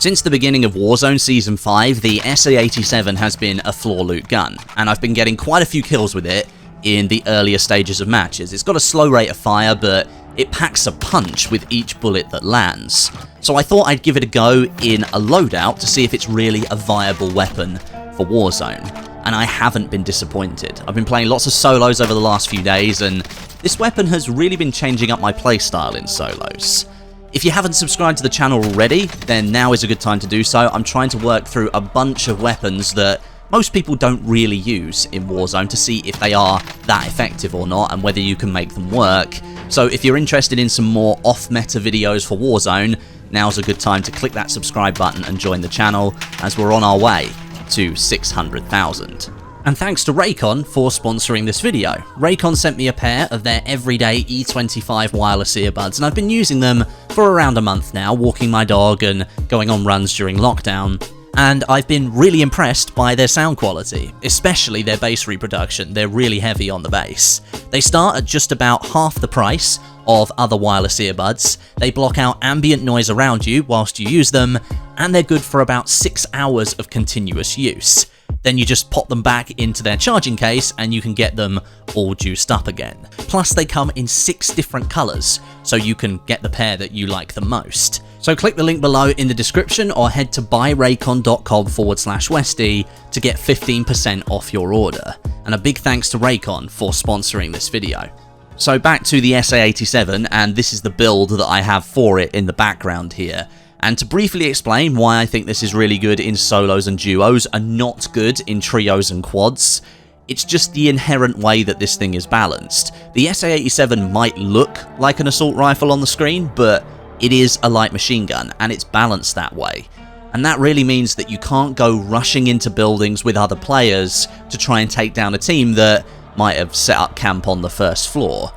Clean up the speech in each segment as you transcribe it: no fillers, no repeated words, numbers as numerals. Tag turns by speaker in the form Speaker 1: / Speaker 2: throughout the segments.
Speaker 1: Since the beginning of Warzone Season 5, the SA87 has been a floor loot gun, and I've been getting quite a few kills with it in the earlier stages of matches. It's got a slow rate of fire, but it packs a punch with each bullet that lands. So I thought I'd give it a go in a loadout to see if it's really a viable weapon for Warzone, and I haven't been disappointed. I've been playing lots of solos over the last few days, and this weapon has really been changing up my playstyle in solos. If you haven't subscribed to the channel already, then now is a good time to do so. I'm trying to work through a bunch of weapons that most people don't really use in Warzone to see if they are that effective or not and whether you can make them work. So if you're interested in some more off-meta videos for Warzone, now's a good time to click that subscribe button and join the channel, as we're on our way to 600,000. And thanks to Raycon for sponsoring this video. Raycon sent me a pair of their everyday E25 wireless earbuds, and I've been using them for around a month now, walking my dog and going on runs during lockdown. And I've been really impressed by their sound quality, especially their bass reproduction. They're really heavy on the bass. They start at just about half the price of other wireless earbuds. They block out ambient noise around you whilst you use them, and they're good for about 6 hours of continuous use. Then you just pop them back into their charging case and you can get them all juiced up again. Plus they come in 6 different colours, so you can get the pair that you like the most. So click the link below in the description or head to buyraycon.com/Westy to get 15% off your order. And a big thanks to Raycon for sponsoring this video. So back to the SA87, and this is the build that I have for it in the background here. And to briefly explain why I think this is really good in solos and duos and not good in trios and quads, it's just the inherent way that this thing is balanced. The SA87 might look like an assault rifle on the screen, but it is a light machine gun, and it's balanced that way. And that really means that you can't go rushing into buildings with other players to try and take down a team that might have set up camp on the first floor.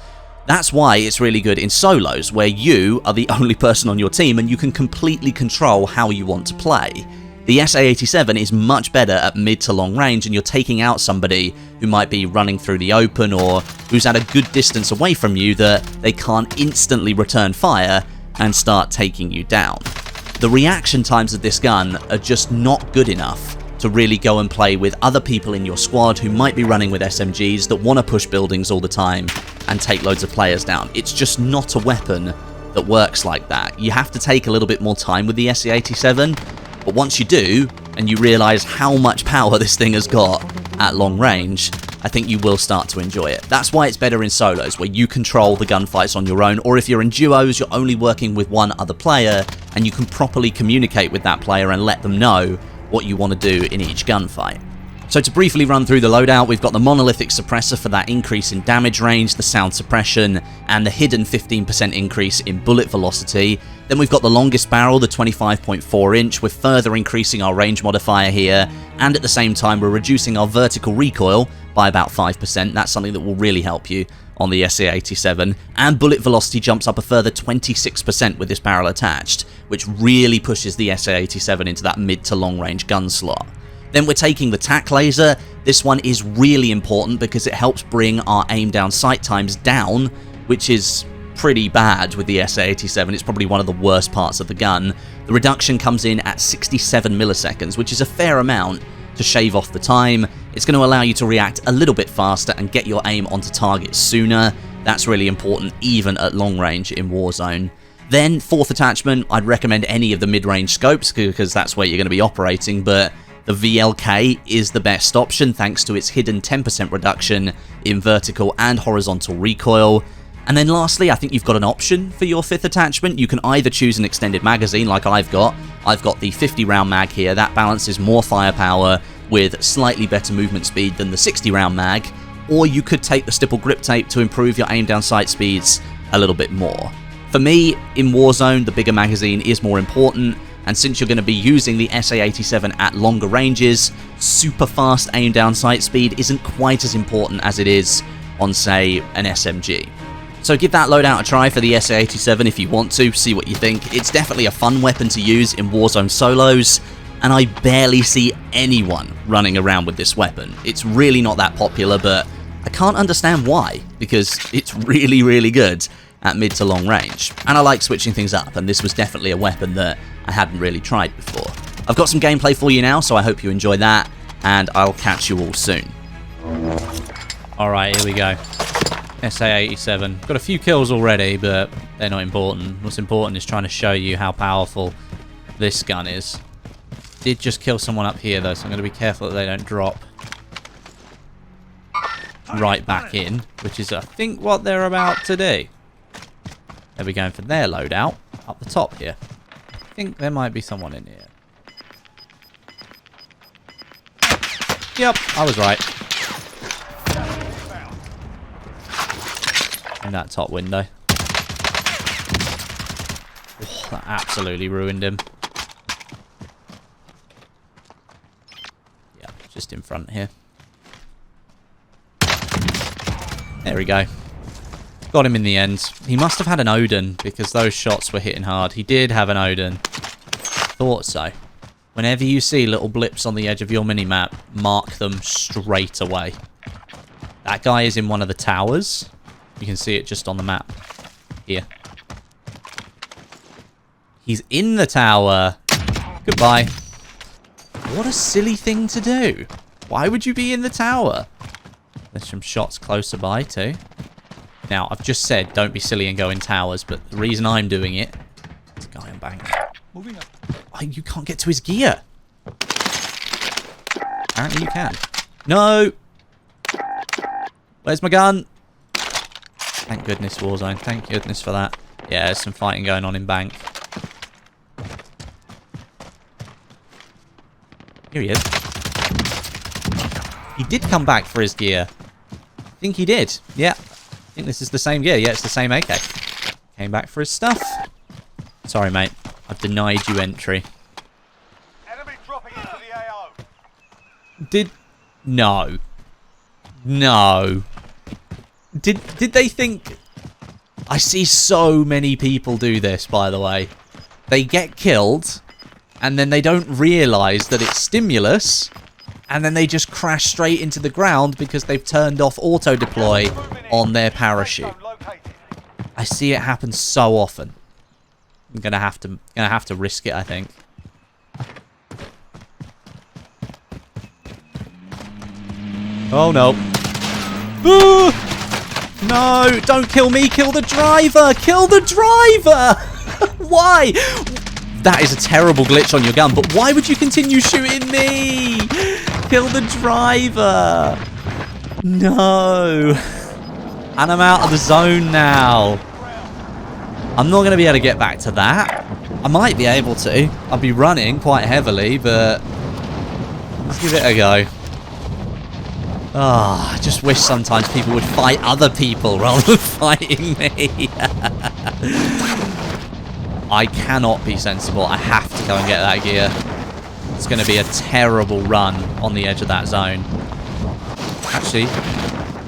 Speaker 1: That's why it's really good in solos, where you are the only person on your team and you can completely control how you want to play. The SA87 is much better at mid to long range, and you're taking out somebody who might be running through the open or who's at a good distance away from you that they can't instantly return fire and start taking you down. The reaction times of this gun are just not good enough to really go and play with other people in your squad who might be running with SMGs that want to push buildings all the time and take loads of players down. It's just not a weapon that works like that. You have to take a little bit more time with the SA87, but once you do, and you realise how much power this thing has got at long range, I think you will start to enjoy it. That's why it's better in solos, where you control the gunfights on your own, or if you're in duos, you're only working with one other player, and you can properly communicate with that player and let them know what you want to do in each gunfight. So to briefly run through the loadout, we've got the monolithic suppressor for that increase in damage range, the sound suppression, and the hidden 15% increase in bullet velocity. Then we've got the longest barrel, the 25.4 inch, we're further increasing our range modifier here, and at the same time we're reducing our vertical recoil by about 5%. That's something that will really help you on the SA87, and bullet velocity jumps up a further 26% with this barrel attached, which really pushes the SA87 into that mid to long range gun slot. Then we're taking the tac laser. This one is really important because it helps bring our aim down sight times down, which is pretty bad with the SA87. It's probably one of the worst parts of the gun. The reduction comes in at 67 milliseconds, which is a fair amount to shave off the time. It's going to allow you to react a little bit faster and get your aim onto target sooner. That's really important even at long range in Warzone. Then, fourth attachment, I'd recommend any of the mid-range scopes because that's where you're going to be operating, but the VLK is the best option thanks to its hidden 10% reduction in vertical and horizontal recoil. And then lastly, I think you've got an option for your fifth attachment. You can either choose an extended magazine like I've got the 50 round mag here. That balances more firepower with slightly better movement speed than the 60 round mag, or you could take the stipple grip tape to improve your aim down sight speeds a little bit more. For me, in Warzone, the bigger magazine is more important, and since you're going to be using the SA87 at longer ranges, super fast aim down sight speed isn't quite as important as it is on, say, an SMG. So give that loadout a try for the SA87 if you want to, see what you think. It's definitely a fun weapon to use in Warzone solos, and I barely see anyone running around with this weapon. It's really not that popular, but I can't understand why, because it's really, really good at mid to long range. And I like switching things up, and this was definitely a weapon that I hadn't really tried before. I've got some gameplay for you now, so I hope you enjoy that, and I'll catch you all soon. Alright, here we go. SA87. Got a few kills already, but they're not important. What's important is trying to show you how powerful this gun is. Did just kill someone up here, though, so I'm going to be careful that they don't drop right back in, which is, I think, what they're about to do. They'll be going for their loadout up the top here. I think there might be someone in here. Yep, I was right. In that top window. Oh, that absolutely ruined him. Yeah, just in front here. There we go. Got him in the end. He must have had an Odin, because those shots were hitting hard. He did have an Odin. Thought so. Whenever you see little blips on the edge of your minimap, mark them straight away. That guy is in one of the towers. You can see it just on the map. Here. He's in the tower. Goodbye. What a silly thing to do. Why would you be in the tower? There's some shots closer by too. Now, I've just said don't be silly and go in towers, but the reason I'm doing it... There's a guy on bank. Moving up. Oh, you can't get to his gear. Apparently you can. No! Where's my gun? Thank goodness, Warzone. Thank goodness for that. Yeah, there's some fighting going on in bank. Here he is. He did come back for his gear. I think he did. Yeah. I think this is the same gear. Yeah, it's the same AK. Came back for his stuff. Sorry, mate. I've denied you entry.
Speaker 2: Enemy dropping into the AO.
Speaker 1: Did... No. No. Did they think... I see so many people do this, by the way. They get killed, and then they don't realise that it's stimulus, and then they just crash straight into the ground because they've turned off auto-deploy on their parachute. I see it happen so often. I'm gonna have to risk it, I think. Oh no. Ooh! No, don't kill me, kill the driver! Kill the driver! Why? That is a terrible glitch on your gun, but why would you continue shooting me? Kill the driver! No. And I'm out of the zone now. I'm not going to be able to get back to that. I might be able to. I'll be running quite heavily, but let's give it a go. Ah, I just wish sometimes people would fight other people rather than fighting me. I cannot be sensible. I have to go and get that gear. It's going to be a terrible run on the edge of that zone. Actually,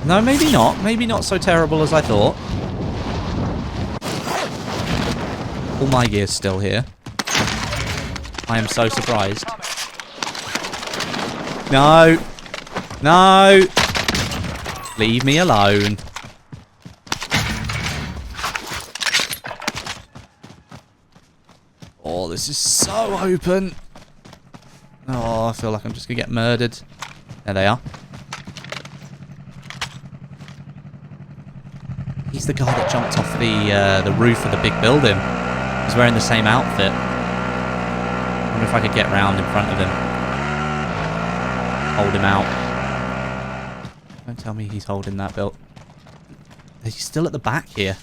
Speaker 1: no, maybe not. Maybe not so terrible as I thought. All my gear's still here. I am so surprised. No. No. Leave me alone. Oh, this is so open. Oh, I feel like I'm just going to get murdered. There they are. He's the guy that jumped off the roof of the big building. He's wearing the same outfit. I wonder if I could get round in front of him. Hold him out. Don't tell me he's holding that build. He's still at the back here.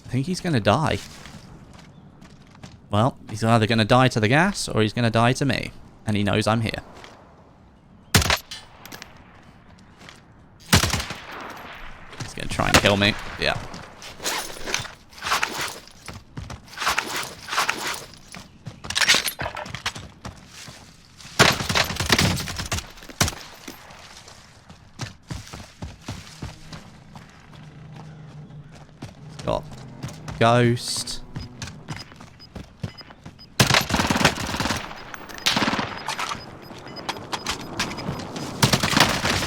Speaker 1: I think he's going to die. Well, he's either going to die to the gas or he's going to die to me. And he knows I'm here. He's going to try and kill me. Yeah. Got Ghost.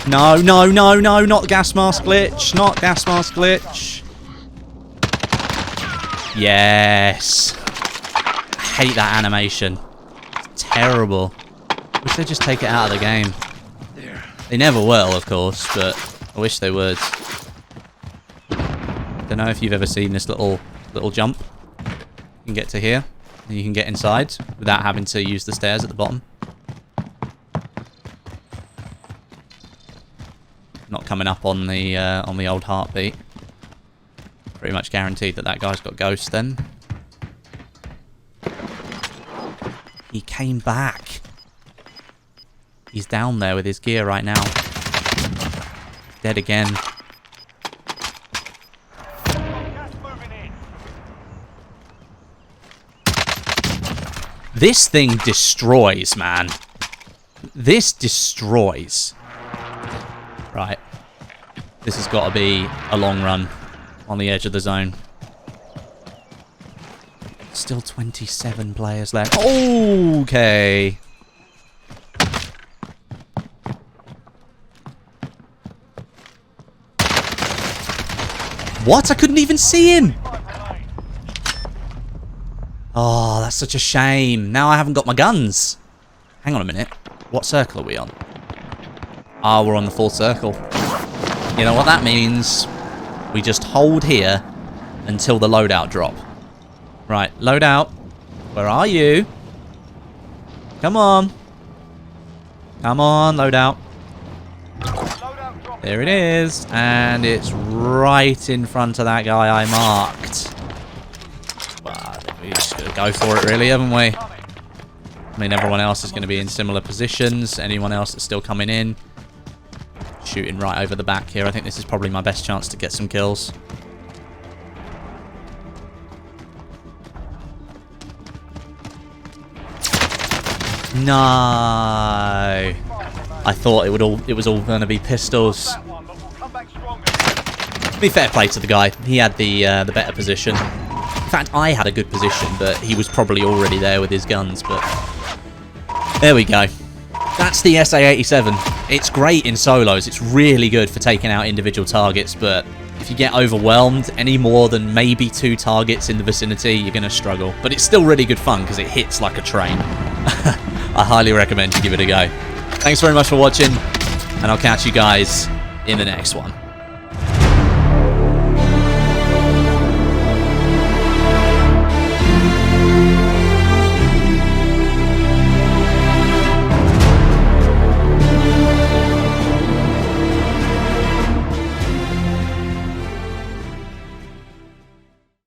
Speaker 1: No, no, no, no, not gas mask glitch. Not gas mask glitch. Yes. I hate that animation. It's terrible. Wish they'd just take it out of the game. They never will, of course, but I wish they would. Don't know if you've ever seen this little jump. You can get to here, and you can get inside without having to use the stairs at the bottom. Not coming up on the old heartbeat. Pretty much guaranteed that guy's got ghosts then. He came back. He's down there with his gear right now. Dead again.
Speaker 2: Gas moving in.
Speaker 1: This thing destroys, man. This destroys. Right. This has got to be a long run on the edge of the zone. Still 27 players left. Okay. What? I couldn't even see him. Oh, that's such a shame. Now I haven't got my guns. Hang on a minute. What circle are we on? Ah, we're on the full circle. You know what that means? We just hold here until the loadout drop. Right, loadout. Where are you? Come on. Come on, loadout. There it is. And it's right in front of that guy I marked. Well, I think we just got to go for it, really, haven't we? I mean, everyone else is going to be in similar positions. Anyone else that's still coming in. Shooting right over the back here. I think this is probably my best chance to get some kills. No. I thought it was all going to be pistols. To be fair play to the guy. He had the better position. In fact, I had a good position, but he was probably already there with his guns. But there we go. That's the SA87. It's great in solos. It's really good for taking out individual targets, but if you get overwhelmed, any more than maybe 2 targets in the vicinity, you're going to struggle. But it's still really good fun because it hits like a train. I highly recommend you give it a go. Thanks very much for watching, and I'll catch you guys in the next one.